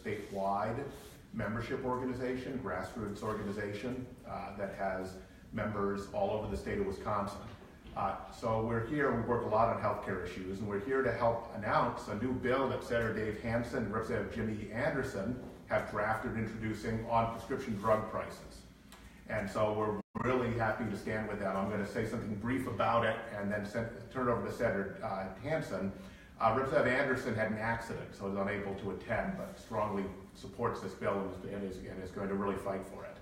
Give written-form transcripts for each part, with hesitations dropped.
statewide membership organization, grassroots organization that has members all over the state of Wisconsin. So we're here, we work a lot on healthcare issues, and we're here to help announce a new bill that Senator Dave Hansen and Representative Jimmy Anderson have drafted introducing on prescription drug prices. And so we're really happy to stand with them. I'm going to say something brief about it and then turn it over to Senator Hansen. Representative Anderson had an accident, so is unable to attend, but strongly supports this bill and is going to really fight for it.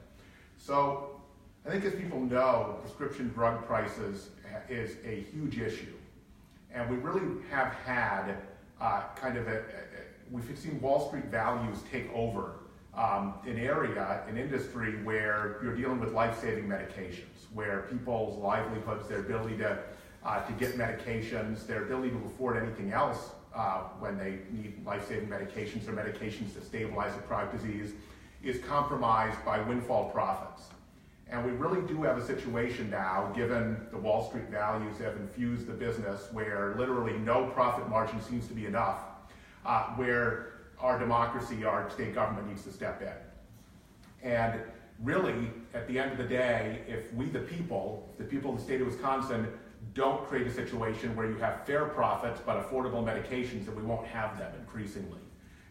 So I think as people know, prescription drug prices is a huge issue. And we really have had we've seen Wall Street values take over an industry where you're dealing with life-saving medications, where people's livelihoods, their ability to get medications, their ability to afford anything else when they need life-saving medications or medications to stabilize a chronic disease is compromised by windfall profits. And we really do have a situation now, given the Wall Street values have infused the business, where literally no profit margin seems to be enough, where our democracy, our state government needs to step in. And really, at the end of the day, if we, the people of the state of Wisconsin, don't create a situation where you have fair profits but affordable medications, then we won't have them increasingly.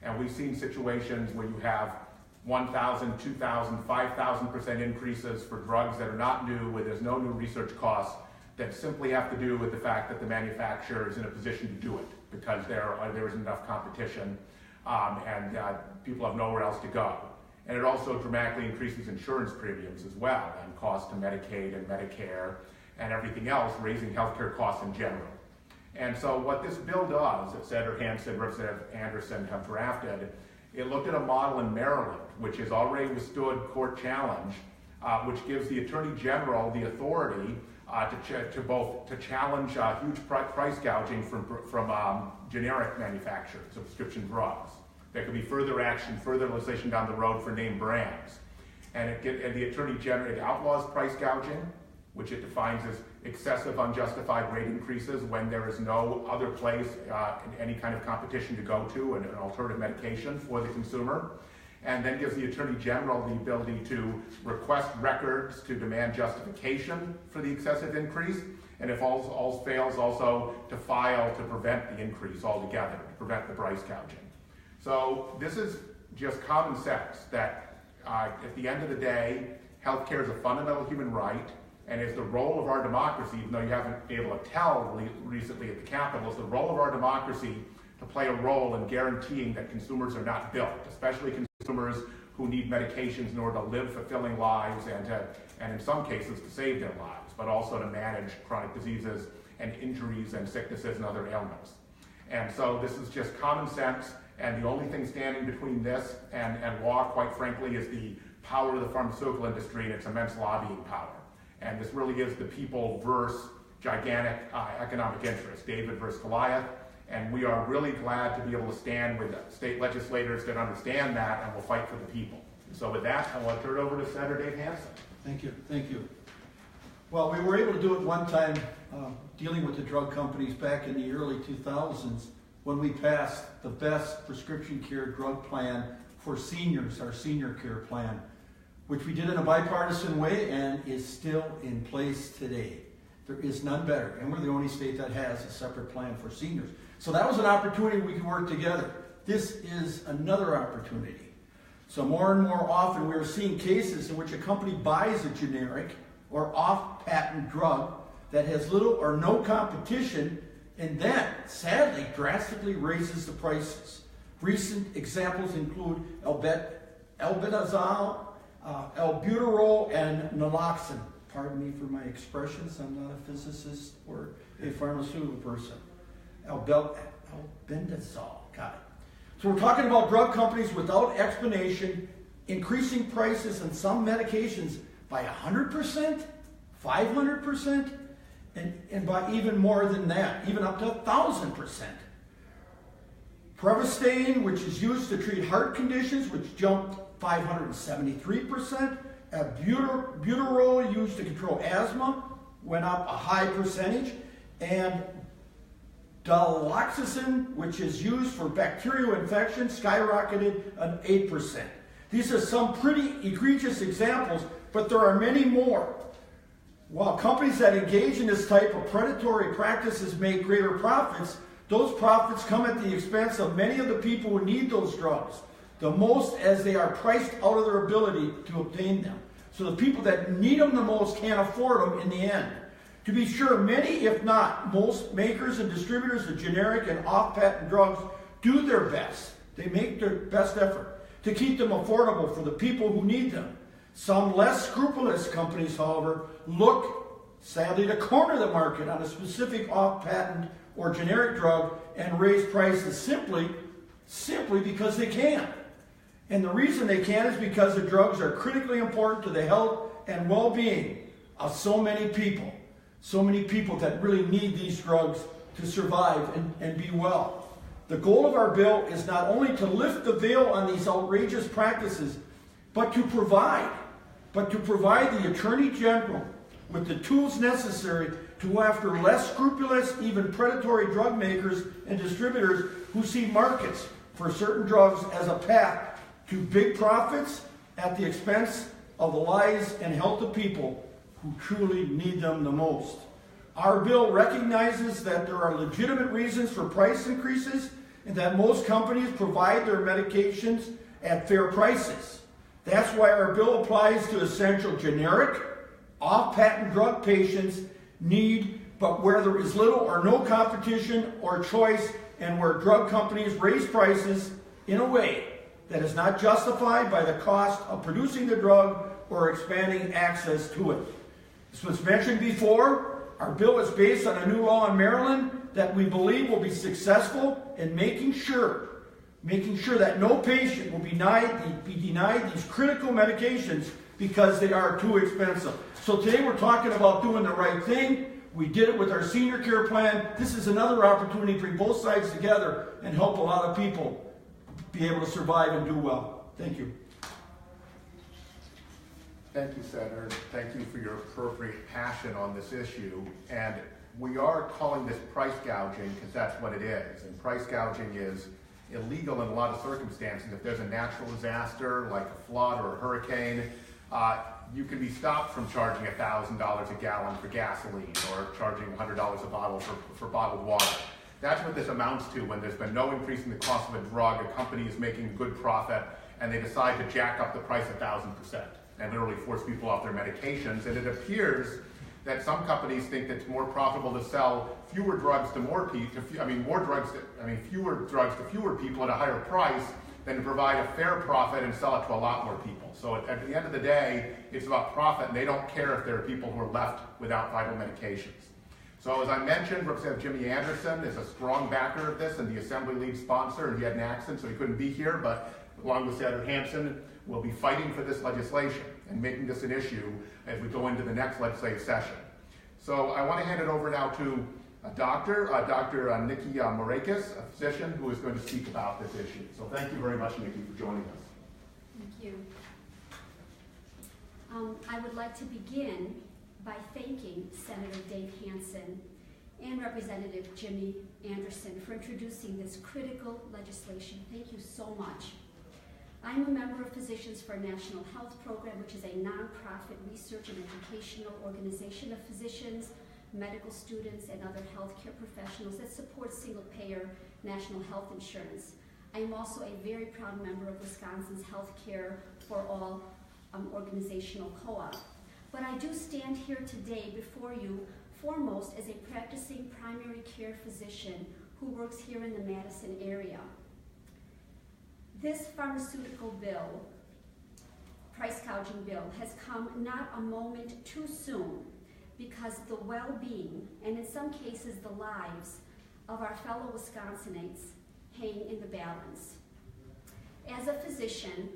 And we've seen situations where you have 1,000, 2,000, 5,000% increases for drugs that are not new, where there's no new research costs, that simply have to do with the fact that the manufacturer is in a position to do it because there isn't enough competition and people have nowhere else to go. And it also dramatically increases insurance premiums as well, and costs to Medicaid and Medicare and everything else, raising healthcare costs in general. And so what this bill does, that Senator Hansen and Representative Anderson have drafted, it looked at a model in Maryland, which has already withstood court challenge, which gives the Attorney General the authority to challenge huge price gouging from generic manufacturers of prescription drugs. There could be further action, further legislation down the road for name brands. And the Attorney General, it outlaws price gouging, which it defines as excessive unjustified rate increases when there is no other place in any kind of competition to go to and an alternative medication for the consumer. And then gives the Attorney General the ability to request records to demand justification for the excessive increase, and if all fails, also to file to prevent the increase altogether, to prevent the price gouging. So this is just common sense that at the end of the day, healthcare is a fundamental human right, and it's the role of our democracy, even though you haven't been able to tell recently at the Capitol, it's the role of our democracy to play a role in guaranteeing that consumers are not bilked, especially consumers who need medications in order to live fulfilling lives and in some cases to save their lives, but also to manage chronic diseases and injuries and sicknesses and other ailments. And so this is just common sense, and the only thing standing between this and law, quite frankly, is the power of the pharmaceutical industry and its immense lobbying power. And this really is the people versus gigantic economic interests, David versus Goliath. And we are really glad to be able to stand with state legislators that understand that and will fight for the people. And so with that, I want to turn it over to Senator Dave Hansen. Thank you. Thank you. Well, we were able to do it one time dealing with the drug companies back in the early 2000s when we passed the best prescription care drug plan for seniors, our senior care plan, which we did in a bipartisan way and is still in place today. There is none better, and we're the only state that has a separate plan for seniors. So that was an opportunity we could work together. This is another opportunity. So more and more often we're seeing cases in which a company buys a generic or off-patent drug that has little or no competition and then, sadly, drastically raises the prices. Recent examples include albendazole, albuterol, and naloxone. Pardon me for my expressions, I'm not a physicist or a pharmaceutical person. Albendazole, got it. So we're talking about drug companies without explanation increasing prices on some medications by 100%, 500%, and by even more than that, even up to 1,000%. Prevostane, which is used to treat heart conditions, which jumped 573%. Albuterol, used to control asthma, went up a high percentage. And Daloxacin, which is used for bacterial infection, skyrocketed an 8%. These are some pretty egregious examples, but there are many more. While companies that engage in this type of predatory practices make greater profits, those profits come at the expense of many of the people who need those drugs, the most as they are priced out of their ability to obtain them. So the people that need them the most can't afford them in the end. To be sure, many, if not most, makers and distributors of generic and off-patent drugs do their best. They make their best effort to keep them affordable for the people who need them. Some less scrupulous companies, however, look, sadly, to corner the market on a specific off-patent or generic drug and raise prices simply because they can. And the reason they can is because the drugs are critically important to the health and well-being of so many people. So many people that really need these drugs to survive and be well. The goal of our bill is not only to lift the veil on these outrageous practices, but to provide the Attorney General with the tools necessary to go after less scrupulous, even predatory drug makers and distributors who see markets for certain drugs as a path to big profits at the expense of the lives and health of people who truly need them the most. Our bill recognizes that there are legitimate reasons for price increases and that most companies provide their medications at fair prices. That's why our bill applies to essential generic, off-patent drug patients need, but where there is little or no competition or choice and where drug companies raise prices in a way that is not justified by the cost of producing the drug or expanding access to it. As was mentioned before, our bill is based on a new law in Maryland that we believe will be successful in making sure that no patient will be denied these critical medications because they are too expensive. So today we're talking about doing the right thing. We did it with our senior care plan. This is another opportunity to bring both sides together and help a lot of people be able to survive and do well. Thank you. Thank you, Senator. Thank you for your appropriate passion on this issue. And we are calling this price gouging because that's what it is. And price gouging is illegal in a lot of circumstances. If there's a natural disaster like a flood or a hurricane, you can be stopped from charging $1,000 a gallon for gasoline or charging $100 a bottle for bottled water. That's what this amounts to when there's been no increase in the cost of a drug, a company is making a good profit, and they decide to jack up the price 1,000% and literally force people off their medications. And it appears that some companies think that it's more profitable to sell fewer drugs to more people, fewer drugs to fewer people at a higher price than to provide a fair profit and sell it to a lot more people. So at the end of the day, it's about profit, and they don't care if there are people who are left without vital medications. So as I mentioned, Representative Jimmy Anderson is a strong backer of this and the Assembly League sponsor, and he had an accident, so he couldn't be here, but along with Senator Hansen, we'll be fighting for this legislation and making this an issue as we go into the next legislative session. So I want to hand it over now to Dr. Nikki Marakis, a physician who is going to speak about this issue. So thank you very much, Nikki, for joining us. Thank you. I would like to begin by thanking Senator Dave Hansen and Representative Jimmy Anderson for introducing this critical legislation. Thank you so much. I'm a member of Physicians for a National Health Program, which is a nonprofit research and educational organization of physicians, medical students, and other healthcare professionals that support single-payer national health insurance. I am also a very proud member of Wisconsin's Healthcare for All organizational co-op. But I do stand here today before you foremost as a practicing primary care physician who works here in the Madison area. This pharmaceutical bill, price gouging bill, has come not a moment too soon because the well-being, and in some cases the lives, of our fellow Wisconsinites hang in the balance. As a physician,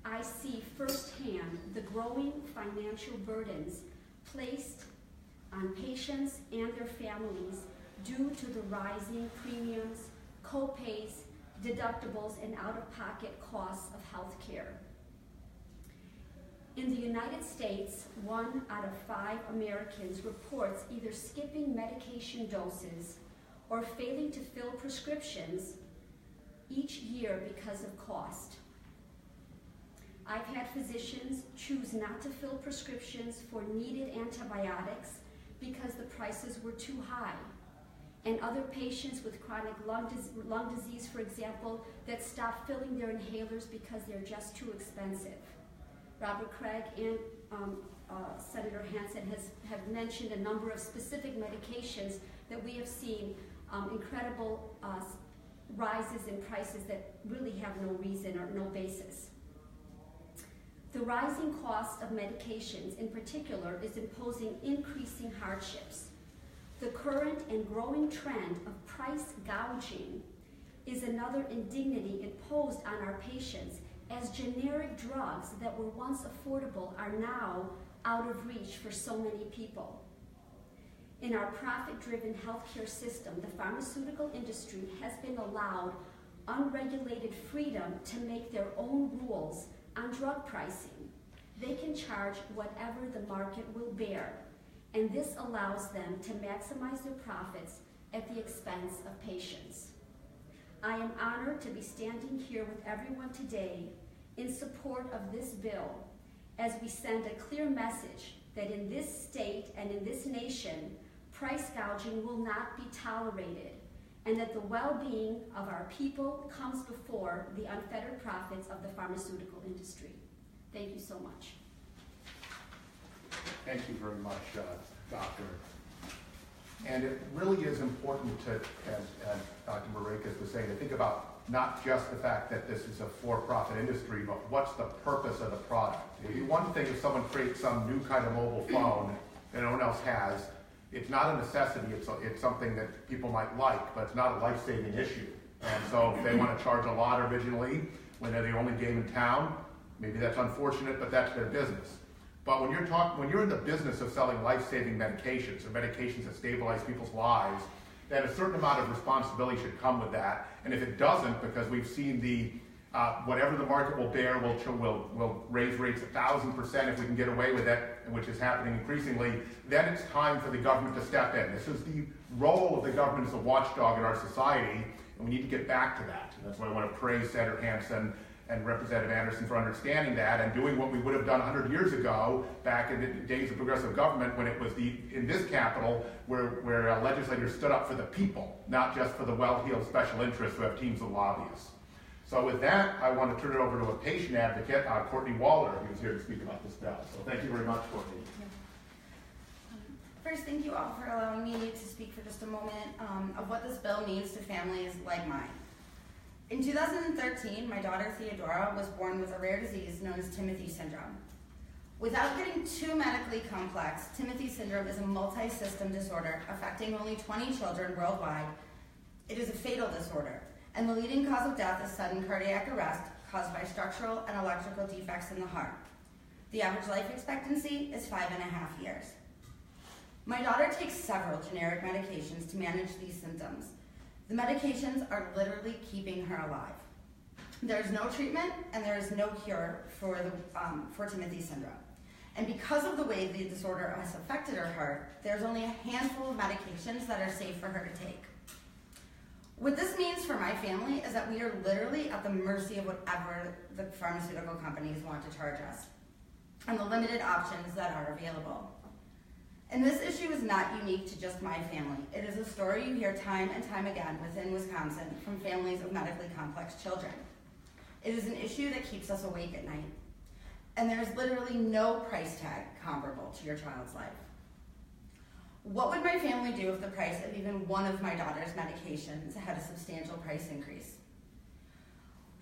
I see firsthand the growing financial burdens placed on patients and their families due to the rising premiums, co-pays, deductibles, and out-of-pocket costs of health care. In the United States, 1 out of 5 Americans reports either skipping medication doses or failing to fill prescriptions each year because of cost. I've had physicians choose not to fill prescriptions for needed antibiotics because the prices were too high, and other patients with chronic lung disease, for example, that stop filling their inhalers because they're just too expensive. Robert Craig and Senator Hansen have mentioned a number of specific medications that we have seen incredible rises in prices that really have no reason or no basis. The rising cost of medications in particular is imposing increasing hardships. The current and growing trend of price gouging is another indignity imposed on our patients, as generic drugs that were once affordable are now out of reach for so many people. In our profit-driven healthcare system, the pharmaceutical industry has been allowed unregulated freedom to make their own rules on drug pricing. They can charge whatever the market will bear, and this allows them to maximize their profits at the expense of patients. I am honored to be standing here with everyone today in support of this bill, as we send a clear message that in this state and in this nation, price gouging will not be tolerated, and that the well-being of our people comes before the unfettered profits of the pharmaceutical industry. Thank you so much. Thank you very much, Doctor. And it really is important to, as Dr. Marekas was saying, to think about not just the fact that this is a for-profit industry, but what's the purpose of the product. It'd be one thing if someone creates some new kind of mobile phone that no one else has. It's not a necessity, it's something that people might like, but it's not a life-saving issue. And so if they want to charge a lot originally, when they're the only game in town, maybe that's unfortunate, but that's their business. But when you're in the business of selling life-saving medications or medications that stabilize people's lives, then a certain amount of responsibility should come with that. And if it doesn't, because we've seen the whatever the market will bear will raise rates 1,000% if we can get away with it, which is happening increasingly, then it's time for the government to step in. This is the role of the government as a watchdog in our society, and we need to get back to that. And that's why I want to praise Senator Hansen and Representative Anderson for understanding that and doing what we would have done 100 years ago, back in the days of progressive government, when it was in this Capitol where legislators stood up for the people, not just for the well-heeled special interests who have teams of lobbyists. So with that, I want to turn it over to a patient advocate, Courtney Waller, who's here to speak about this bill. So thank you very much, Courtney. First, thank you all for allowing me to speak for just a moment of what this bill means to families like mine. In 2013, my daughter Theodora was born with a rare disease known as Timothy syndrome. Without getting too medically complex, Timothy syndrome is a multi-system disorder affecting only 20 children worldwide. It is a fatal disorder, and the leading cause of death is sudden cardiac arrest caused by structural and electrical defects in the heart. The average life expectancy is 5.5 years. My daughter takes several generic medications to manage these symptoms. The medications are literally keeping her alive. There is no treatment and there is no cure for Timothy syndrome. And because of the way the disorder has affected her heart, there's only a handful of medications that are safe for her to take. What this means for my family is that we are literally at the mercy of whatever the pharmaceutical companies want to charge us and the limited options that are available. And this issue is not unique to just my family. It is a story you hear time and time again within Wisconsin from families of medically complex children. It is an issue that keeps us awake at night. And there is literally no price tag comparable to your child's life. What would my family do if the price of even one of my daughter's medications had a substantial price increase?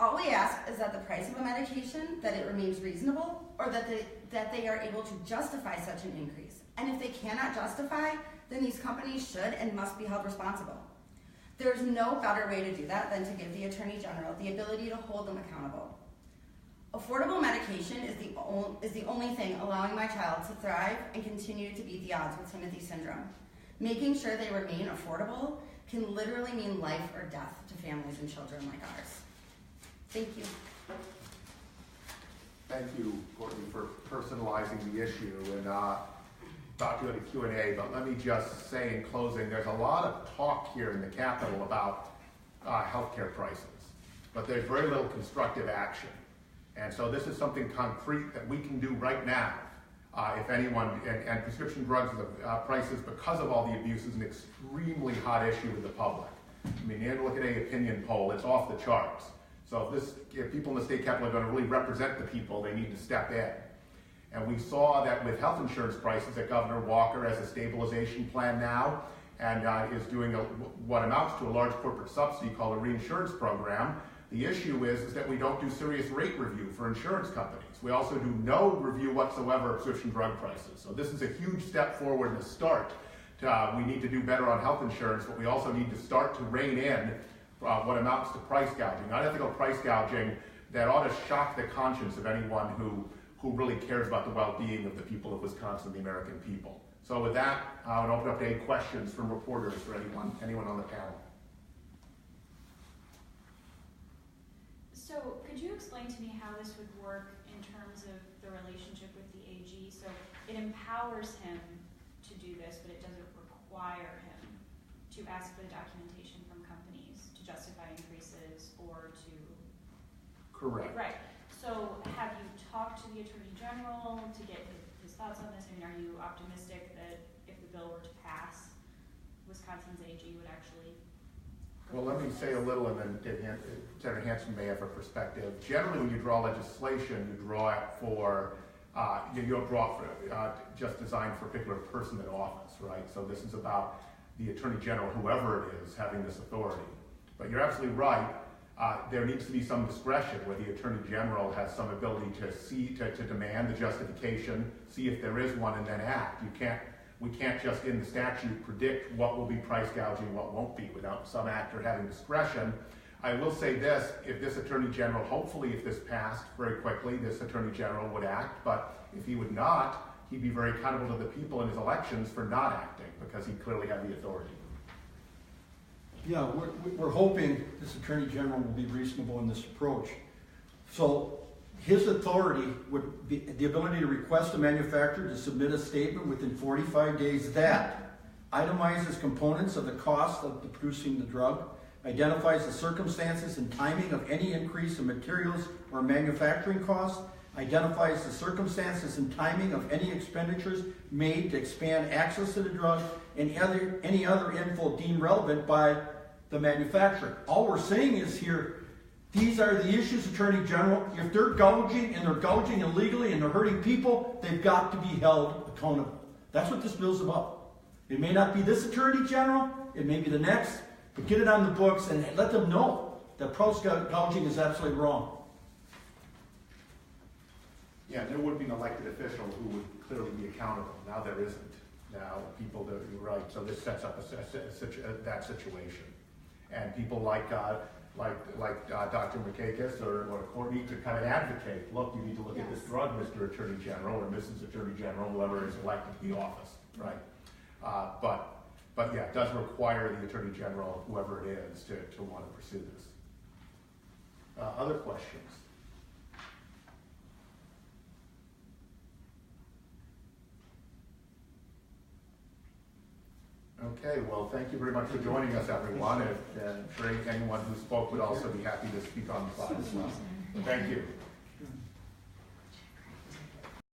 All we ask is that the price of a medication, that it remains reasonable, or that they are able to justify such an increase. And if they cannot justify, then these companies should and must be held responsible. There is no better way to do that than to give the Attorney General the ability to hold them accountable. Affordable medication is the only thing allowing my child to thrive and continue to beat the odds with Timothy syndrome. Making sure they remain affordable can literally mean life or death to families and children like ours. Thank you. Thank you, Courtney, for personalizing the issue. And about to go to Q&A, but let me just say in closing, there's a lot of talk here in the Capitol about healthcare prices, but there's very little constructive action. And so this is something concrete that we can do right now. If anyone, and prescription drugs prices, because of all the abuse, is an extremely hot issue with the public. I mean, you look at any opinion poll, it's off the charts. So if people in the state capitol are going to really represent the people, they need to step in. And we saw that with health insurance prices that Governor Walker has a stabilization plan now, and is doing what amounts to a large corporate subsidy called a reinsurance program. The issue is that we don't do serious rate review for insurance companies. We also do no review whatsoever of prescription drug prices. So this is a huge step forward and a start. We need to do better on health insurance, but we also need to start to rein in what amounts to price gouging. Unethical price gouging that ought to shock the conscience of anyone who really cares about the well-being of the people of Wisconsin, the American people. So with that, I would open up to any questions from reporters for anyone on the panel. So could you explain to me how this would work in terms of the relationship with the AG? So it empowers him to do this, but it doesn't require him to ask for the documentation from companies to justify increases or to... Correct. Right. So have you talked to the Attorney General to get his thoughts on this? I mean, are you optimistic that if the bill were to pass, Wisconsin's AG would actually... Well, let me say a little, and then Senator Hansen may have a perspective. Generally, when you draw legislation, you draw it for, you don't draw it for, just designed for a particular person in office, right? So this is about the Attorney General, whoever it is, having this authority. But you're absolutely right. There needs to be some discretion where the Attorney General has some ability to demand the justification, see if there is one, and then act. We can't just in the statute predict what will be price gouging, what won't be, without some actor having discretion. I will say this, if this Attorney General, hopefully if this passed very quickly, this Attorney General would act, but if he would not, he'd be very accountable to the people in his elections for not acting, because he clearly had the authority. Yeah, we're hoping this Attorney General will be reasonable in this approach. So his authority would be the ability to request a manufacturer to submit a statement within 45 days that itemizes components of the cost of producing the drug, identifies the circumstances and timing of any increase in materials or manufacturing costs, identifies the circumstances and timing of any expenditures made to expand access to the drug, and any other info deemed relevant by the manufacturer. All we're saying is here, these are the issues, Attorney General. If they're gouging, and they're gouging illegally, and they're hurting people, they've got to be held accountable. That's what this bill's about. It may not be this Attorney General, it may be the next, but get it on the books and let them know that price gouging is absolutely wrong. Yeah, there would be an elected official who would clearly be accountable. Now there isn't. Now people do, you're right. So this sets up that situation, and people like Dr. Markakis or Courtney to kind of advocate. Look, you need to look at this drug, Mr. Attorney General or Mrs. Attorney General, whoever is elected to the office, right? But yeah, it does require the Attorney General, whoever it is, to want to pursue this. Other questions? Okay, well, thank you very much for joining us, everyone. And I'm sure anyone who spoke would also be happy to speak on the side as well. Thank you.